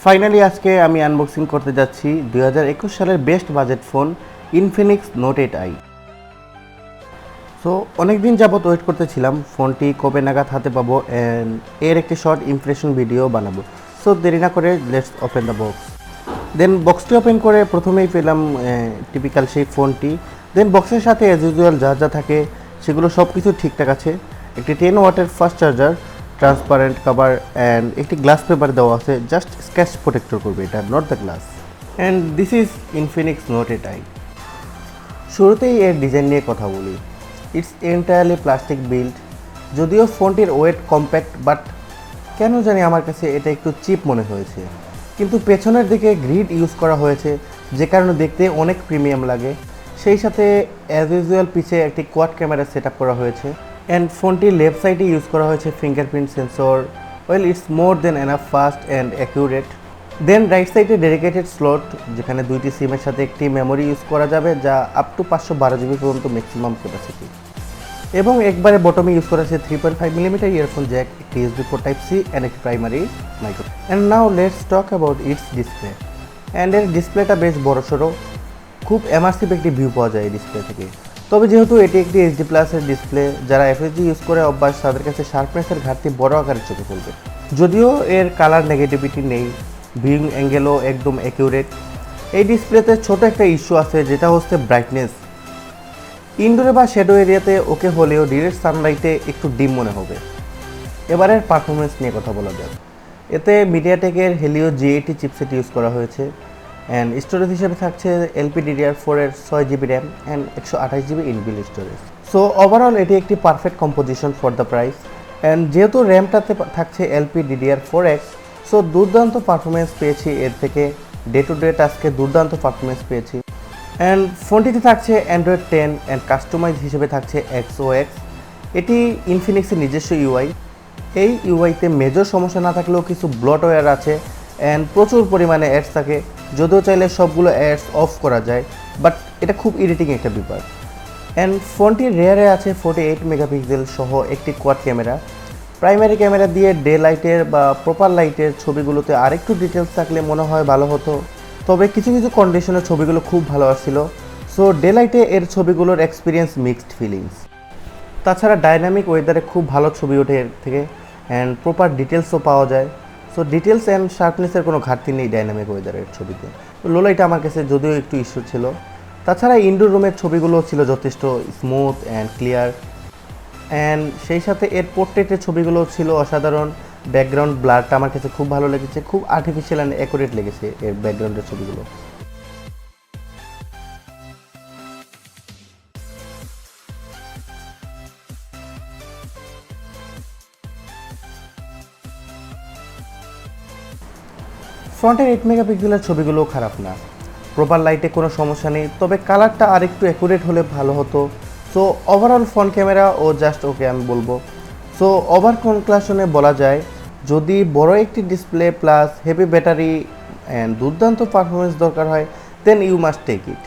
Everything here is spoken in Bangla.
ফাইনালি আজকে আমি আনবক্সিং করতে যাচ্ছি 2021 সালের best budget phone Infinix note 8i। So অনেক দিন যাবত ওয়েট করতেছিলাম ফোনটি কবে নাগাদ হাতে পাবো অ্যান্ড এর একটি শর্ট ইমপ্রেশন ভিডিও বানাবো। সো দেরি না করে let's open the box. Then বক্সটি ওপেন করে প্রথমেই পেলাম টিপিক্যাল সেই ফোনটি। দেন বক্সের সাথে অ্যাজ ইউজুয়াল যা যা থাকে সেগুলো সব কিছু ঠিকঠাক আছে। একটি 10 ওয়াটের fast charger, transparent cover and একটি গ্লাস পেপার দেওয়া আছে, জাস্ট স্ক্র্যাচ প্রোটেক্টর করবে এটা, not the glass. And this is Infinix note 8i। শুরুতেই এর ডিজাইন নিয়ে কথা বলি। It's entirely plastic build. যদিও ফোনটির ওয়েট কম্প্যাক্ট, বাট কেন জানি আমার কাছে এটা একটু চিপ মনে হয়েছে। কিন্তু পেছনের দিকে গ্রিড ইউজ করা হয়েছে, যে কারণে দেখতে অনেক প্রিমিয়াম লাগে। সেই সাথে অ্যাজ ইউজুয়াল পিছে একটি কোয়াড ক্যামেরা সেট আপ করা হয়েছে অ্যান্ড ফোনটির লেফট সাইডে ইউজ করা হয়েছে fingerprint sensor. Well, it's more than enough fast and accurate. Then right সাইডে ডেডিকেটেড স্লট, যেখানে দুইটি সিমের সাথে একটি মেমোরি ইউজ করা যাবে, যা আপ টু 512 জিবি পর্যন্ত ম্যাক্সিমাম ক্যাপাসিটি। এবং একবারে বটমে ইউজ করা আছে 3.5 মিলিমিটার ইয়ারফোন জ্যাক, একটি USB port type C and একটি primary micro. And now let's talk about its display. And এর ডিসপ্লেটা বেশ বড়সড়, খুব এমার্সিভ একটি ভিউ পাওয়া যায় এই ডিসপ্লে থেকে। তবে যেহেতু এটি একটি এইচডি প্লাসের ডিসপ্লে, যারা এফএসডি ইউজ করে অভ্যাস তাদের কাছে শার্পনেসের ঘাটতি বড় আকারে চোখে পড়বে। যদিও এর কালার নেগেটিভিটি নেই, ভিউইং অ্যাঙ্গেলও একদম অ্যাকিউরেট। এই ডিসপ্লেতে ছোট একটা ইস্যু আছে, যেটা হচ্ছে ব্রাইটনেস। ইনডোরে বা শ্যাডো এরিয়াতে ওকে হলেও ডিরেক্ট সানলাইটে একটু ডিম মনে হবে। এবারের পারফরমেন্স নিয়ে কথা বলা যাক। এতে মিডিয়াটেকের হেলিও G80 চিপসেট ইউজ করা হয়েছে অ্যান্ড স্টোরেজ হিসেবে থাকছে LPDDR4 এর 6 GB RAM and 128 GB inbuilt storage. So overall এটি একটি perfect composition for the price. And যেহেতু র্যামটাতে থাকছে LPDDR4X, সো দুর্দান্ত পারফরমেন্স পেয়েছি এর থেকে। ডে টু ডে টাস্কে দুর্দান্ত পারফরমেন্স পেয়েছি। অ্যান্ড ফোনটিতে থাকছে অ্যান্ড্রয়েড 10 অ্যান্ড কাস্টমাইজ হিসেবে থাকছে XOX। এটি ইনফিনিক্সের নিজস্ব ইউআই। এই ইউআইতে মেজর সমস্যা না থাকলেও কিছু ব্লটওয়্যার আছে অ্যান্ড প্রচুর পরিমাণে অ্যাডস থাকে, যদিও চাইলে সবগুলো অ্যাডস অফ করা যায়, বাট এটা খুব ইরিটিং একটা ব্যাপার। অ্যান্ড ফোনটির রেয়ারে আছে 48 মেগাপিক্সেল সহ একটি কোয়াড ক্যামেরা। প্রাইমারি ক্যামেরা দিয়ে ডে লাইটের বা প্রপার লাইটের ছবিগুলোতে আরেকটু ডিটেলস থাকলে মনে হয় ভালো হতো, তবে কিছু কিছু কন্ডিশনের ছবিগুলো খুব ভালো আসছিল। সো ডে লাইটে এর ছবিগুলোর এক্সপিরিয়েন্স মিক্সড ফিলিংস। তাছাড়া ডাইনামিক ওয়েদারে খুব ভালো ছবি ওঠে এর থেকে অ্যান্ড প্রপার ডিটেলসও পাওয়া যায়। সো ডিটেলস অ্যান্ড শার্পনেসের কোনো ঘাটতি নেই ডাইনামিক ওয়েদারের ছবিতে। লো লাইটে আমার কাছে যদিও একটু ইস্যু ছিল। তাছাড়া ইনডোর রুমের ছবিগুলো ছিল যথেষ্ট স্মুথ অ্যান্ড ক্লিয়ার অ্যান্ড সেই সাথে এর পোর্ট্রেটের ছবিগুলো ছিল অসাধারণ। ব্যাকগ্রাউন্ড ব্লারটা আমার কাছে খুব ভালো লেগেছে, খুব আর্টিফিশিয়াল অ্যান্ড অ্যাকুরেট লেগেছে এর ব্যাকগ্রাউন্ডের ছবিগুলো। ফ্রন্টের 8 মেগাপিক্সেলের ছবিগুলো খারাপ না, প্রপার লাইটে কোনো সমস্যা নেই, তবে কালারটা আর একটু অ্যাকুরেট হলে ভালো হতো। সো ওভারঅল ফ্রন্ট ক্যামেরা ও জাস্ট ওকে আমি বলবো। সো ওভার কনক্লুশনে বলা যায়, যদি বড় একটি display plus heavy battery and দুর্দান্ত পারফরমেন্স দরকার হয়, then you must take it.